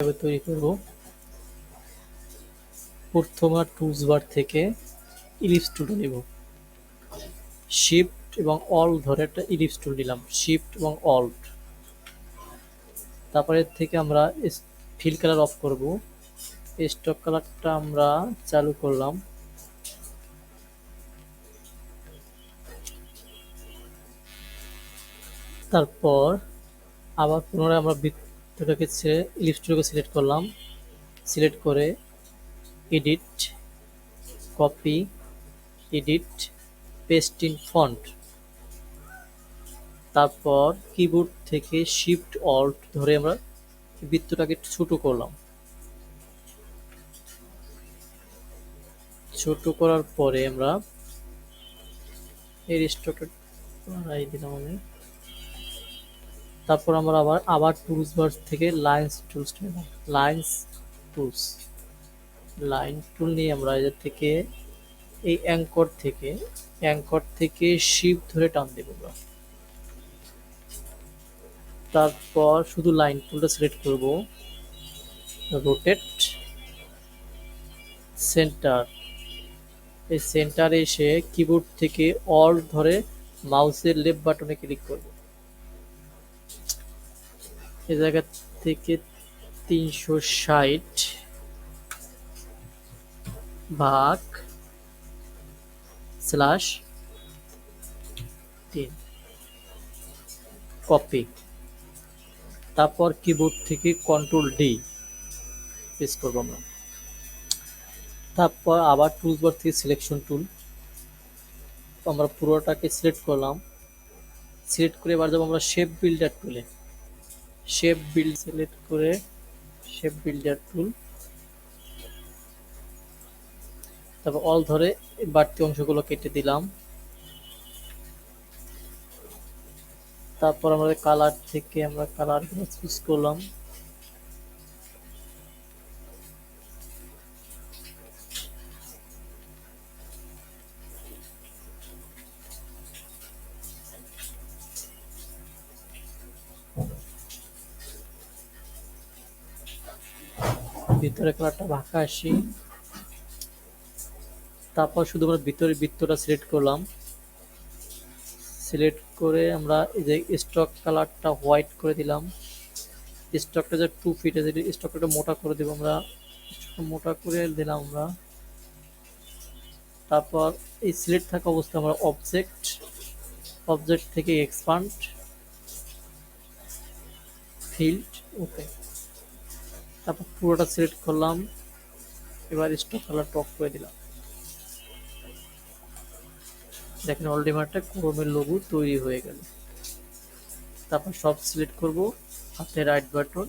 কিভাবে তৈরি করব। প্রথমে টুলস বার থেকে ইলিপস টুল নিব। শিফট এবং অল্ট ধরে একটা ইলিপস টুল নিলাম, শিফট এবং অল্ট। তারপরে এর থেকে আমরা ফিল কালার অফ করব। স্টক কালারটা আমরা চালু করলাম। তারপর আবার পুনরায় আমরা বৃত্তটাকে ছেড়ে ইলিপস টুলকে সিলেক্ট করলাম। সিলেক্ট করে edit, copy, edit, paste in front. তারপর কিবোর্ড থেকে শিফট অল্ট ধরে আমরা বৃত্তটাকে ছোট করলাম। ছোট করার পরে আমরা এর স্ট্রোকটা বাড়াই দিলাম আমি। তারপর আমরা আবার টুলস বার থেকে লাইন্স টুলস নিলাম। লাইন্স টুলস, লাইন টুল নিয়ে আমরা এদের থেকে এই অ্যাঙ্কর থেকে শিফট ধরে টান দেব আমরা। তারপর শুধু লাইন টুলটা সিলেক্ট করব, রোটেট, সেন্টার। এই সেন্টারে এসে কিবোর্ড থেকে অল্ট ধরে মাউসের লেফট বাটনে ক্লিক করব। এই জায়গা থেকে 360 ভাগ /3 কপি। তারপর কিবোর্ড থেকে কন্ট্রোল ডি প্রেস করব আমরা। তারপর আবার টুলস বার থেকে সিলেকশন টুল, আমরা পুরোটাকে সিলেক্ট করলাম। সিলেক্ট করে এবার যাবো আমরা শেপ বিল্ডার টুলে। শেপ বিল্ড সিলেক্ট করে শেপ বিল্ডার টুল, তারপর অল ধরে বাড়তি অংশগুলো কেটে দিলাম। তারপর আমাদের কালার থেকে আমরা কালার চুজ করলাম। ভিতরে কালারটা বাঁকা আসি। তারপর শুধু আমরা ভিতরে বৃত্তটা সিলেক্ট করলাম। সিলেক্ট করে আমরা এই যে স্টক কালারটা হোয়াইট করে দিলাম। স্টকটা যে 2 ফিট আছে স্টকটা মোটা করে দেব আমরা, মোটা করে দিলাম আমরা। তারপর এই সিলেক্ট থাকা অবস্থায় আমরা অবজেক্ট থেকে এক্সপান্ড, ফিল্ড, ওকে। তারপর পুরোটা সিলেক্ট করলাম। এবার স্টক কালারটা অফ করে দিলাম। দেখেন অলরেডি আমার একটা ক্রোমের লোগো তৈরি হয়ে গেল। তারপর সব সিলেক্ট করব, হাতে রাইট বাটন।